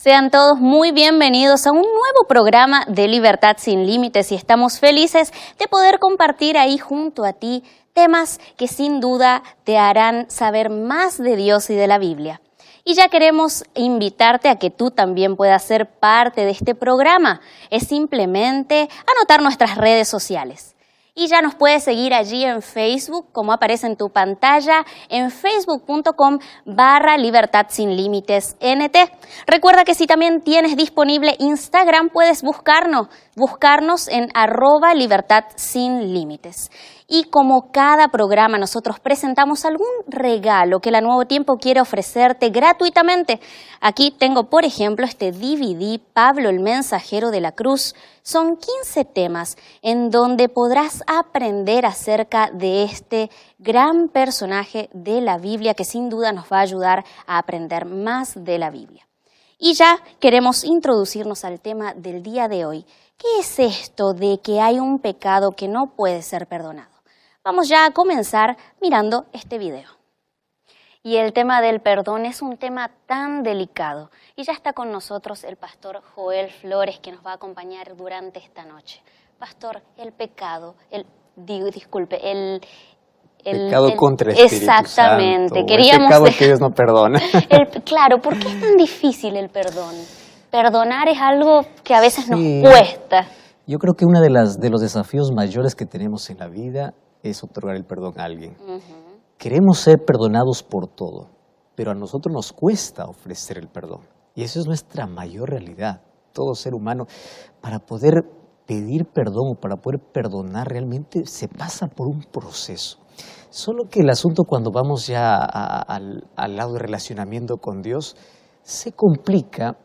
Sean todos muy bienvenidos a un nuevo programa de Libertad Sin Límites y estamos felices de poder compartir ahí junto a ti temas que sin duda te harán saber más de Dios y de la Biblia. Y ya queremos invitarte a que tú también puedas ser parte de este programa. Es simplemente anotar nuestras redes sociales. Y ya nos puedes seguir allí en Facebook, como aparece en tu pantalla, en facebook.com/Libertad Sin Límites NT. Recuerda que si también tienes disponible Instagram, puedes buscarnos en @Libertad Sin Límites. Y como cada programa nosotros presentamos algún regalo que la Nuevo Tiempo quiere ofrecerte gratuitamente. Aquí tengo, por ejemplo, este DVD, Pablo el Mensajero de la Cruz. Son 15 temas en donde podrás aprender acerca de este gran personaje de la Biblia que sin duda nos va a ayudar a aprender más de la Biblia. Y ya queremos introducirnos al tema del día de hoy. ¿Qué es esto de que hay un pecado que no puede ser perdonado? Vamos ya a comenzar mirando este video. Y el tema del perdón es un tema tan delicado. Y ya está con nosotros el pastor Joel Flores, que nos va a acompañar durante esta noche. Pastor, el pecado, el pecado contra el Espíritu exactamente. Santo, Queríamos el pecado que Dios no perdona. Claro, ¿por qué es tan difícil el perdón? Perdonar es algo que a veces nos cuesta. Yo creo que uno de los desafíos mayores que tenemos en la vida es otorgar el perdón a alguien. Queremos ser perdonados por todo, pero a nosotros nos cuesta ofrecer el perdón. Y eso es nuestra mayor realidad. Todo ser humano, para poder pedir perdón o para poder perdonar, realmente se pasa por un proceso. Solo que el asunto cuando vamos ya al lado de relacionamiento con Dios, se complica.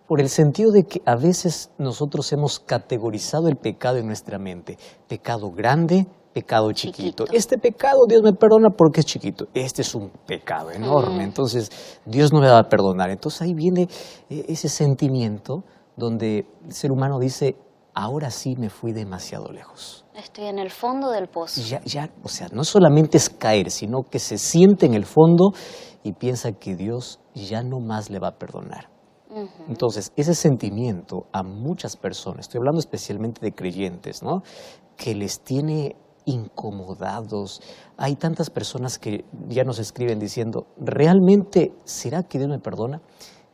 Por el sentido de que a veces nosotros hemos categorizado el pecado en nuestra mente. Pecado grande, pecado chiquito. Este pecado Dios me perdona porque es chiquito. Este es un pecado enorme, entonces Dios no me va a perdonar. Entonces ahí viene ese sentimiento donde el ser humano dice, ahora sí me fui demasiado lejos. Estoy en el fondo del pozo. O sea, no solamente es caer, sino que se siente en el fondo y piensa que Dios ya no más le va a perdonar. Entonces, ese sentimiento a muchas personas, estoy hablando especialmente de creyentes, ¿no?, que les tiene incomodados. Hay tantas personas que ya nos escriben diciendo, ¿realmente será que Dios me perdona?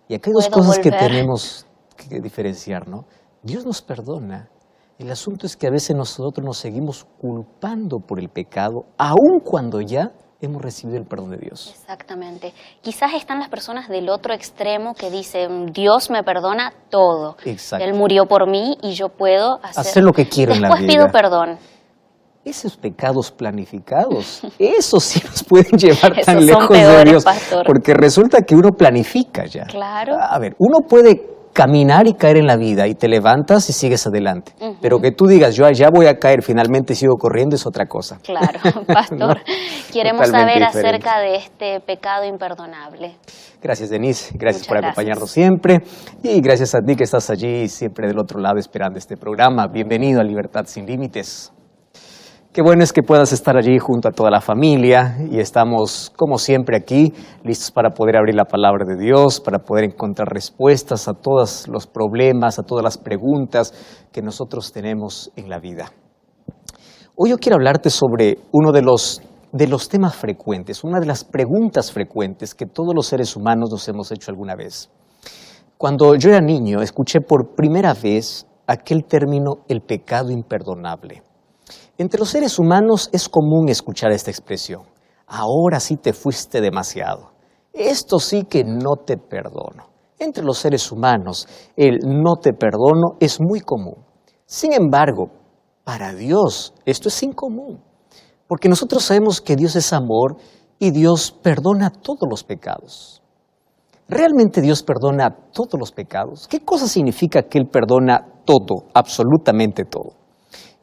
Y acá hay dos cosas que tenemos que diferenciar, ¿no? Dios nos perdona. El asunto es que a veces nosotros nos seguimos culpando por el pecado, aun cuando ya hemos recibido el perdón de Dios. Exactamente. Quizás están las personas del otro extremo que dicen, Dios me perdona todo. Exacto. Él murió por mí y yo puedo hacer lo que quiero en la vida. Después pido perdón. Esos pecados planificados, esos sí nos pueden llevar tan Esos lejos son peores, de Dios. pastor. Porque resulta que uno planifica ya. Claro. A ver, uno puede caminar y caer en la vida y te levantas y sigues adelante. Pero que tú digas, yo allá voy a caer, finalmente sigo corriendo, es otra cosa. Claro, pastor. ¿No? Queremos Totalmente saber diferente. acerca de este pecado imperdonable. Gracias, Denise. Gracias Muchas por acompañarnos siempre. Y gracias a ti que estás allí siempre del otro lado esperando este programa. Bienvenido a Libertad Sin Límites. Qué bueno es que puedas estar allí junto a toda la familia y estamos, como siempre, aquí, listos para poder abrir la palabra de Dios, para poder encontrar respuestas a todos los problemas, a todas las preguntas que nosotros tenemos en la vida. Hoy yo quiero hablarte sobre uno de los temas frecuentes, una de las preguntas frecuentes que todos los seres humanos nos hemos hecho alguna vez. Cuando yo era niño, escuché por primera vez aquel término, el pecado imperdonable. Entre los seres humanos es común escuchar esta expresión. Ahora sí te fuiste demasiado. Esto sí que no te perdono. Entre los seres humanos, el no te perdono es muy común. Sin embargo, para Dios esto es incomún. Porque nosotros sabemos que Dios es amor y Dios perdona todos los pecados. ¿Realmente Dios perdona todos los pecados? ¿Qué cosa significa que Él perdona todo, absolutamente todo?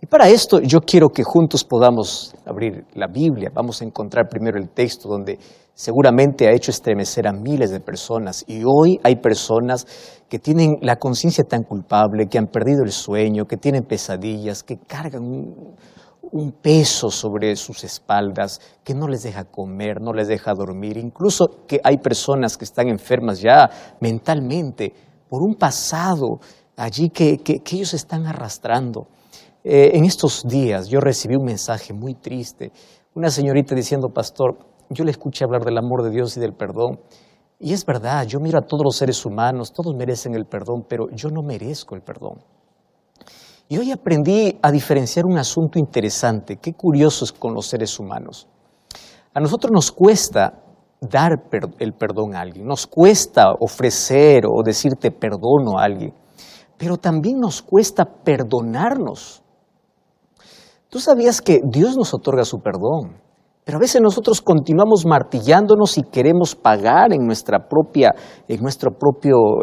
Y para esto yo quiero que juntos podamos abrir la Biblia. Vamos a encontrar primero el texto donde seguramente ha hecho estremecer a miles de personas. Y hoy hay personas que tienen la conciencia tan culpable, que han perdido el sueño, que tienen pesadillas, que cargan un peso sobre sus espaldas, que no les deja comer, no les deja dormir. Incluso que hay personas que están enfermas ya mentalmente por un pasado allí que ellos están arrastrando. En estos días yo recibí un mensaje muy triste, una señorita diciendo, pastor, yo le escuché hablar del amor de Dios y del perdón, y es verdad, yo miro a todos los seres humanos, todos merecen el perdón, pero yo no merezco el perdón. Y hoy aprendí a diferenciar un asunto interesante, qué curioso es con los seres humanos. A nosotros nos cuesta dar el perdón a alguien, nos cuesta ofrecer o decir te perdono a alguien, pero también nos cuesta perdonarnos. ¿Tú sabías que Dios nos otorga su perdón? Pero a veces nosotros continuamos martillándonos y queremos pagar en nuestra propia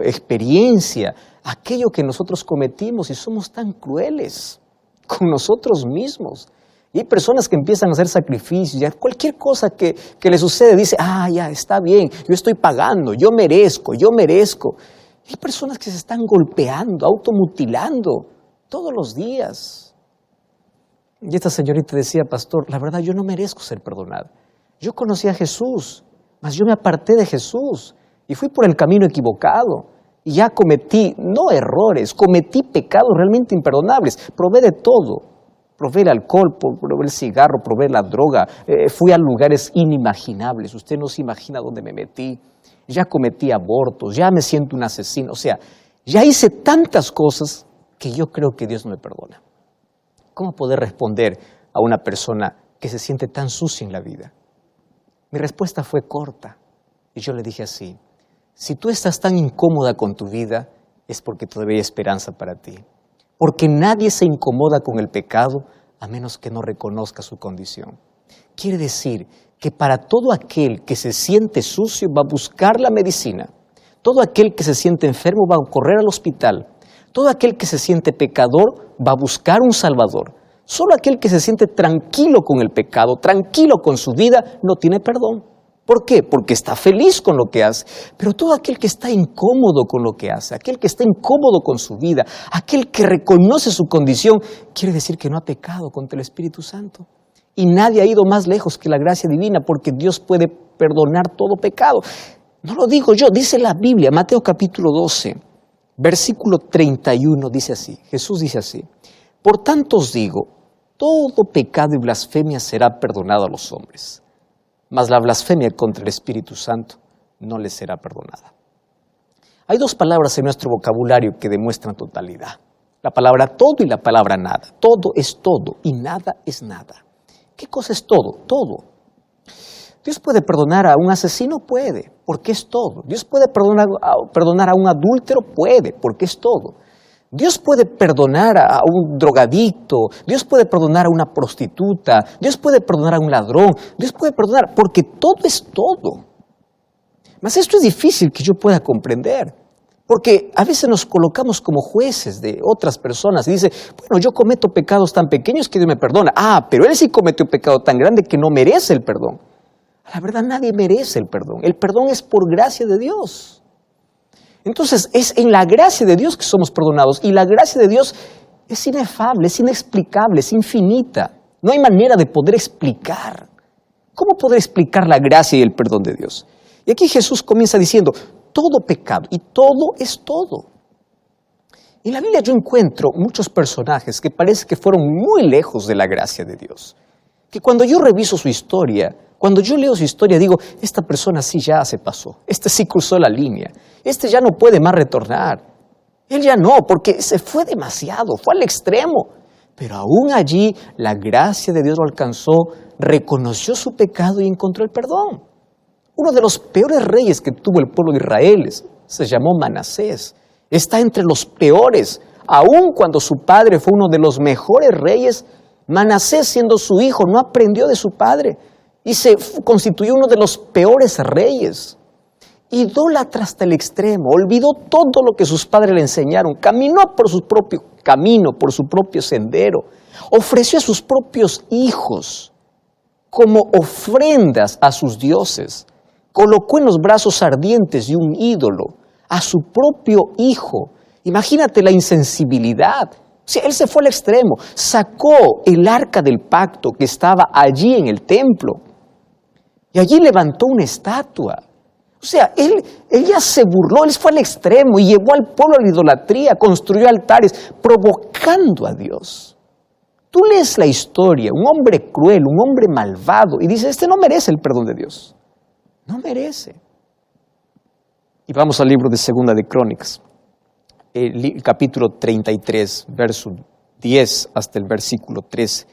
experiencia aquello que nosotros cometimos y somos tan crueles con nosotros mismos. Y hay personas que empiezan a hacer sacrificios, ya cualquier cosa que les sucede dice, ya está bien, yo estoy pagando, yo merezco. Y hay personas que se están golpeando, automutilando todos los días. Y esta señorita decía, pastor, la verdad yo no merezco ser perdonada. Yo conocí a Jesús, mas yo me aparté de Jesús y fui por el camino equivocado. Y ya cometí, no errores, cometí pecados realmente imperdonables. Probé de todo. Probé el alcohol, probé el cigarro, probé la droga. Fui a lugares inimaginables. Usted no se imagina dónde me metí. Ya cometí abortos, ya me siento un asesino. O sea, ya hice tantas cosas que yo creo que Dios no me perdona. ¿Cómo poder responder a una persona que se siente tan sucia en la vida? Mi respuesta fue corta y yo le dije así, si tú estás tan incómoda con tu vida es porque todavía hay esperanza para ti. Porque nadie se incomoda con el pecado a menos que no reconozca su condición. Quiere decir que para todo aquel que se siente sucio va a buscar la medicina. Todo aquel que se siente enfermo va a correr al hospital. Todo aquel que se siente pecador va a buscar un salvador. Solo aquel que se siente tranquilo con el pecado, tranquilo con su vida, no tiene perdón. ¿Por qué? Porque está feliz con lo que hace. Pero todo aquel que está incómodo con lo que hace, aquel que está incómodo con su vida, aquel que reconoce su condición, quiere decir que no ha pecado contra el Espíritu Santo. Y nadie ha ido más lejos que la gracia divina, porque Dios puede perdonar todo pecado. No lo digo yo, dice la Biblia, Mateo capítulo 12. Versículo 31 dice así, Jesús dice así, por tanto os digo, todo pecado y blasfemia será perdonado a los hombres, mas la blasfemia contra el Espíritu Santo no les será perdonada. Hay dos palabras en nuestro vocabulario que demuestran totalidad, la palabra todo y la palabra nada. Todo es todo y nada es nada. ¿Qué cosa es todo? Todo. Dios puede perdonar a un asesino, puede, porque es todo. Dios puede perdonar a un adúltero, puede, porque es todo. Dios puede perdonar a un drogadicto, Dios puede perdonar a una prostituta, Dios puede perdonar a un ladrón, Dios puede perdonar, porque todo es todo. Mas esto es difícil que yo pueda comprender, porque a veces nos colocamos como jueces de otras personas y dice, bueno, yo cometo pecados tan pequeños que Dios me perdona. Pero él sí cometió un pecado tan grande que no merece el perdón. La verdad, nadie merece el perdón. El perdón es por gracia de Dios. Entonces, es en la gracia de Dios que somos perdonados. Y la gracia de Dios es inefable, es inexplicable, es infinita. No hay manera de poder explicar. ¿Cómo poder explicar la gracia y el perdón de Dios? Y aquí Jesús comienza diciendo, todo pecado y todo es todo. En la Biblia yo encuentro muchos personajes que parece que fueron muy lejos de la gracia de Dios. Que cuando yo reviso su historia, Cuando yo leo su historia digo, esta persona sí ya se pasó, este sí cruzó la línea, este ya no puede más retornar. Él ya no, porque se fue demasiado, fue al extremo. Pero aún allí la gracia de Dios lo alcanzó, reconoció su pecado y encontró el perdón. Uno de los peores reyes que tuvo el pueblo de Israel se llamó Manasés. Está entre los peores. Aun cuando su padre fue uno de los mejores reyes, Manasés, siendo su hijo, no aprendió de su padre y se constituyó uno de los peores reyes. Idólatra hasta el extremo, olvidó todo lo que sus padres le enseñaron, caminó por su propio camino, por su propio sendero, ofreció a sus propios hijos como ofrendas a sus dioses, colocó en los brazos ardientes de un ídolo a su propio hijo. Imagínate la insensibilidad. O sea, él se fue al extremo, sacó el arca del pacto que estaba allí en el templo y allí levantó una estatua. O sea, él ya se burló, él fue al extremo y llevó al pueblo a la idolatría, construyó altares, provocando a Dios. Tú lees la historia, un hombre cruel, un hombre malvado, y dices, este no merece el perdón de Dios. No merece. Y vamos al libro de Segunda de Crónicas, el capítulo 33, verso 10 hasta el versículo 13.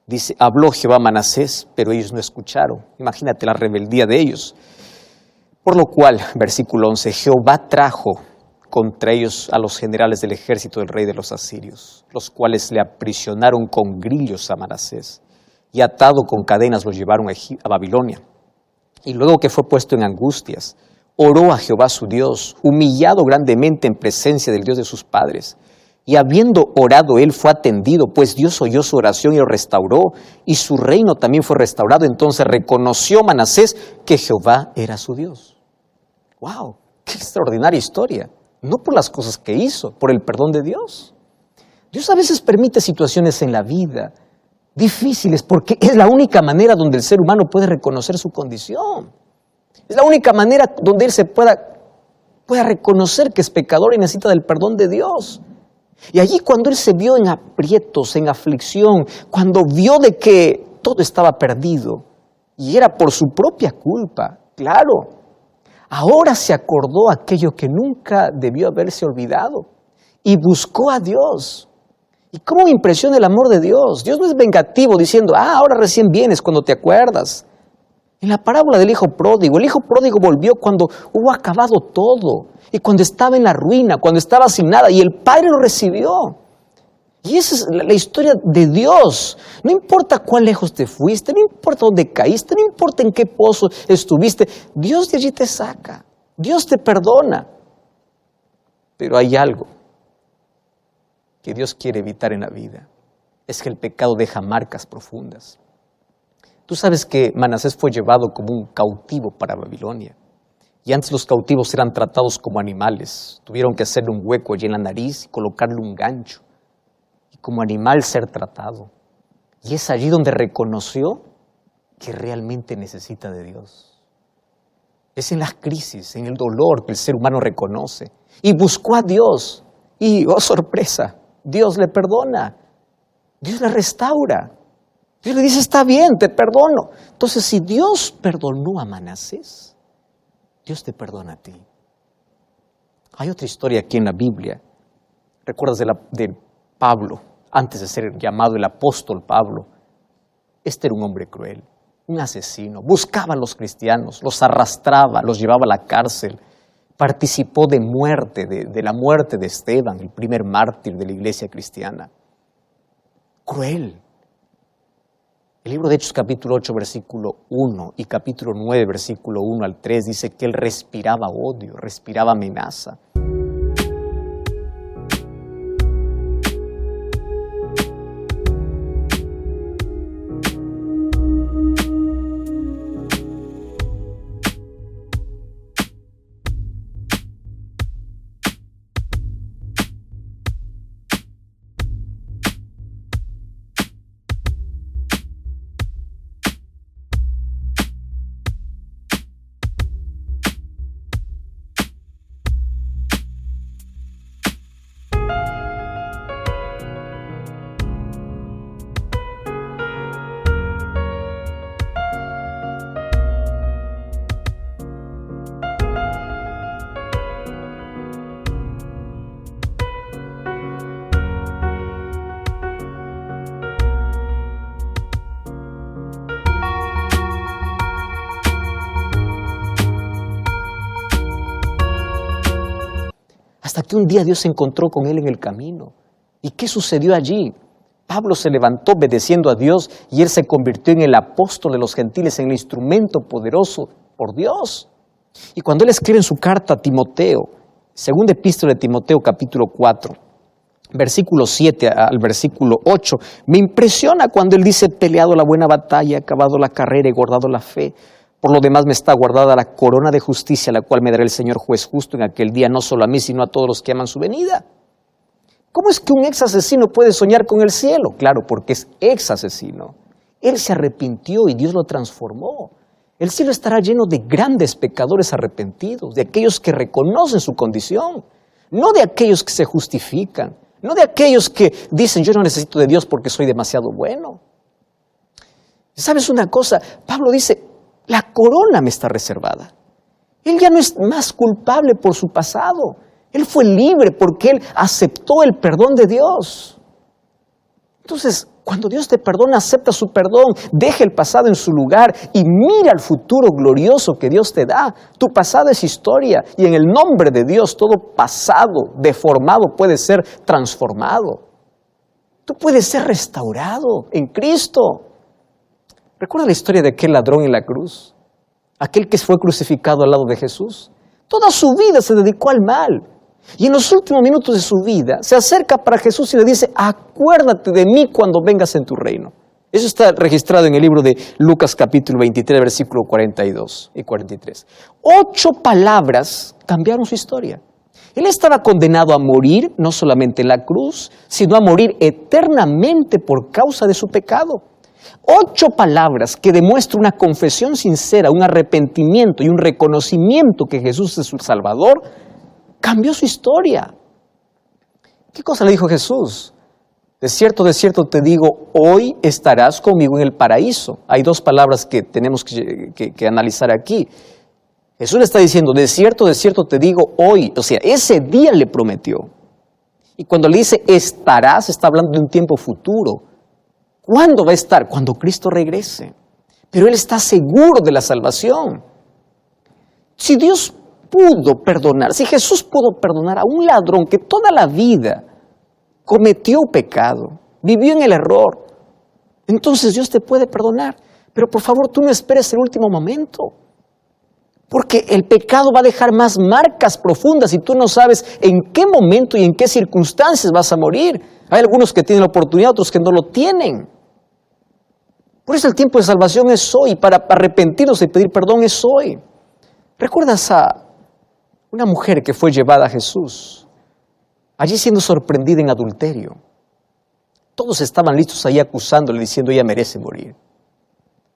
Dice, habló Jehová a Manasés, pero ellos no escucharon. Imagínate la rebeldía de ellos. Por lo cual, versículo 11, Jehová trajo contra ellos a los generales del ejército del rey de los asirios, los cuales le aprisionaron con grillos a Manasés, y atado con cadenas lo llevaron a Babilonia. Y luego que fue puesto en angustias, oró a Jehová su Dios, humillado grandemente en presencia del Dios de sus padres. Y habiendo orado él fue atendido, pues Dios oyó su oración y lo restauró, y su reino también fue restaurado. Entonces reconoció Manasés que Jehová era su Dios. ¡Wow! ¡Qué extraordinaria historia! No por las cosas que hizo, por el perdón de Dios. Dios a veces permite situaciones en la vida difíciles porque es la única manera donde el ser humano puede reconocer su condición. Es la única manera donde él se pueda reconocer que es pecador y necesita del perdón de Dios. Y allí cuando él se vio en aprietos, en aflicción, cuando vio de que todo estaba perdido y era por su propia culpa, claro, ahora se acordó aquello que nunca debió haberse olvidado y buscó a Dios. ¿Y cómo me impresiona el amor de Dios? Dios no es vengativo diciendo, ahora recién vienes cuando te acuerdas. En la parábola del hijo pródigo volvió cuando hubo acabado todo y cuando estaba en la ruina, cuando estaba sin nada y el padre lo recibió. Y esa es la historia de Dios. No importa cuán lejos te fuiste, no importa dónde caíste, no importa en qué pozo estuviste, Dios de allí te saca, Dios te perdona. Pero hay algo que Dios quiere evitar en la vida, es que el pecado deja marcas profundas. Tú sabes que Manasés fue llevado como un cautivo para Babilonia. Y antes los cautivos eran tratados como animales. Tuvieron que hacerle un hueco allí en la nariz y colocarle un gancho. Y como animal ser tratado. Y es allí donde reconoció que realmente necesita de Dios. Es en las crisis, en el dolor que el ser humano reconoce. Y buscó a Dios. Y, oh sorpresa, Dios le perdona. Dios le restaura. Dios le dice, está bien, te perdono. Entonces, si Dios perdonó a Manasés, Dios te perdona a ti. Hay otra historia aquí en la Biblia. ¿Recuerdas de Pablo, antes de ser llamado el apóstol Pablo? Este era un hombre cruel, un asesino. Buscaba a los cristianos, los arrastraba, los llevaba a la cárcel. Participó de la muerte de Esteban, el primer mártir de la iglesia cristiana. Cruel. El libro de Hechos capítulo 8 versículo 1 y capítulo 9 versículo 1 al 3 dice que él respiraba odio, respiraba amenaza. hasta que un día Dios se encontró con él en el camino. ¿Y qué sucedió allí? Pablo se levantó obedeciendo a Dios y él se convirtió en el apóstol de los gentiles, en el instrumento poderoso por Dios. Y cuando él escribe en su carta a Timoteo, segunda epístola de Timoteo capítulo 4, versículo 7 al versículo 8, me impresiona cuando él dice, peleado la buena batalla, acabado la carrera y guardado la fe. Por lo demás me está guardada la corona de justicia, la cual me dará el Señor juez justo en aquel día, no solo a mí, sino a todos los que aman su venida. ¿Cómo es que un ex asesino puede soñar con el cielo? Claro, porque es ex asesino. Él se arrepintió y Dios lo transformó. El cielo estará lleno de grandes pecadores arrepentidos, de aquellos que reconocen su condición, no de aquellos que se justifican, no de aquellos que dicen yo no necesito de Dios porque soy demasiado bueno. ¿Sabes una cosa? Pablo dice, la corona me está reservada. Él ya no es más culpable por su pasado. Él fue libre porque él aceptó el perdón de Dios. Entonces, cuando Dios te perdona, acepta su perdón, deja el pasado en su lugar y mira al futuro glorioso que Dios te da. Tu pasado es historia y en el nombre de Dios todo pasado, deformado, puede ser transformado. Tú puedes ser restaurado en Cristo. ¿Recuerda la historia de aquel ladrón en la cruz? Aquel que fue crucificado al lado de Jesús. Toda su vida se dedicó al mal. Y en los últimos minutos de su vida se acerca para Jesús y le dice, acuérdate de mí cuando vengas en tu reino. Eso está registrado en el libro de Lucas capítulo 23, versículo 42 y 43. 8 palabras cambiaron su historia. Él estaba condenado a morir, no solamente en la cruz, sino a morir eternamente por causa de su pecado. 8 palabras que demuestran una confesión sincera, un arrepentimiento y un reconocimiento que Jesús es su Salvador, cambió su historia. ¿Qué cosa le dijo Jesús? De cierto te digo, hoy estarás conmigo en el paraíso. Hay 2 palabras que tenemos que analizar aquí. Jesús le está diciendo, de cierto te digo, hoy. O sea, ese día le prometió. Y cuando le dice estarás, está hablando de un tiempo futuro. ¿Cuándo va a estar? Cuando Cristo regrese. Pero él está seguro de la salvación. Si Dios pudo perdonar, si Jesús pudo perdonar a un ladrón que toda la vida cometió pecado, vivió en el error, entonces Dios te puede perdonar. Pero por favor, tú no esperes el último momento, porque el pecado va a dejar más marcas profundas y tú no sabes en qué momento y en qué circunstancias vas a morir. Hay algunos que tienen la oportunidad, otros que no lo tienen. Por eso el tiempo de salvación es hoy, para arrepentirnos y pedir perdón es hoy. ¿Recuerdas a una mujer que fue llevada a Jesús, allí siendo sorprendida en adulterio? Todos estaban listos ahí acusándole, diciendo ella merece morir.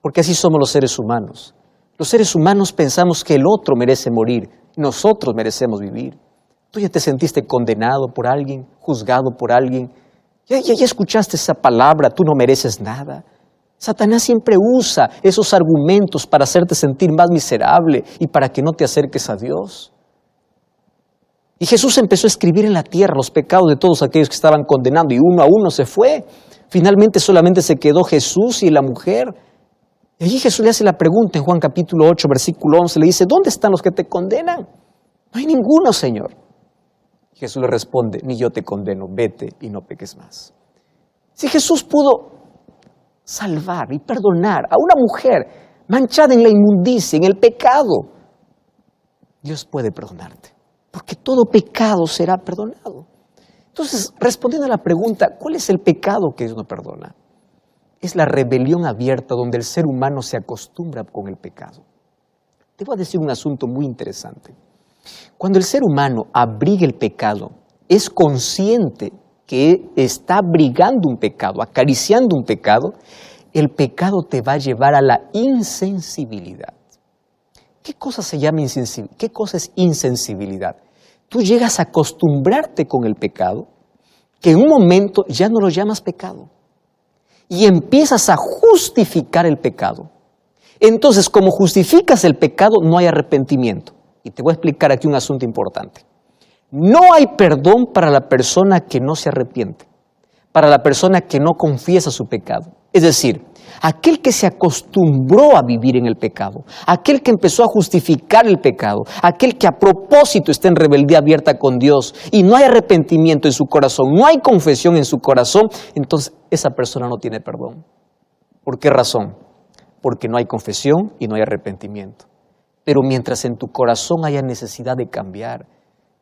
Porque así somos los seres humanos. Los seres humanos pensamos que el otro merece morir, nosotros merecemos vivir. Tú ya te sentiste condenado por alguien, juzgado por alguien. Ya escuchaste esa palabra, tú no mereces nada. Satanás siempre usa esos argumentos para hacerte sentir más miserable y para que no te acerques a Dios. Y Jesús empezó a escribir en la tierra los pecados de todos aquellos que estaban condenando y uno a uno se fue. Finalmente solamente se quedó Jesús y la mujer. Y allí Jesús le hace la pregunta en Juan capítulo 8, versículo 11. Le dice, ¿dónde están los que te condenan? No hay ninguno, Señor. Y Jesús le responde, ni yo te condeno, vete y no peques más. Si Jesús pudo salvar y perdonar a una mujer manchada en la inmundicia, en el pecado, Dios puede perdonarte, porque todo pecado será perdonado. Entonces, respondiendo a la pregunta, ¿cuál es el pecado que Dios no perdona? Es la rebelión abierta donde el ser humano se acostumbra con el pecado. Te voy a decir un asunto muy interesante. Cuando el ser humano abriga el pecado, es consciente que está abrigando un pecado, acariciando un pecado, el pecado te va a llevar a la insensibilidad. ¿Qué cosa se llama insensibilidad? ¿Qué cosa es insensibilidad? Tú llegas a acostumbrarte con el pecado, que en un momento ya no lo llamas pecado, y empiezas a justificar el pecado. Entonces, como justificas el pecado, no hay arrepentimiento. Y te voy a explicar aquí un asunto importante. No hay perdón para la persona que no se arrepiente, para la persona que no confiesa su pecado. Es decir, Aquel que se acostumbró a vivir en el pecado, aquel que empezó a justificar el pecado, aquel que a propósito está en rebeldía abierta con Dios y no hay arrepentimiento en su corazón, no hay confesión en su corazón, entonces esa persona no tiene perdón. ¿Por qué razón? Porque no hay confesión y no hay arrepentimiento. Pero mientras en tu corazón haya necesidad de cambiar,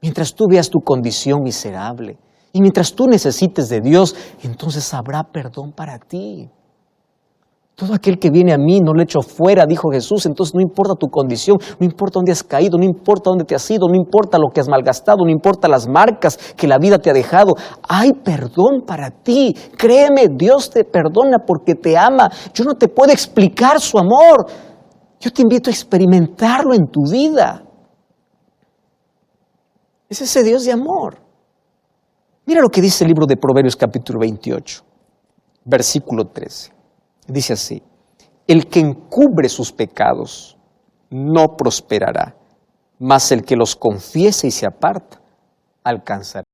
mientras tú veas tu condición miserable y mientras tú necesites de Dios, entonces habrá perdón para ti. Todo aquel que viene a mí no lo echo fuera, dijo Jesús. Entonces no importa tu condición, no importa dónde has caído, no importa dónde te has ido, no importa lo que has malgastado, no importa las marcas que la vida te ha dejado. Hay perdón para ti. Créeme, Dios te perdona porque te ama. Yo no te puedo explicar su amor. Yo te invito a experimentarlo en tu vida. Es ese Dios de amor. Mira lo que dice el libro de Proverbios capítulo 28, versículo 13. Dice así: el que encubre sus pecados no prosperará, mas el que los confiese y se aparta alcanzará.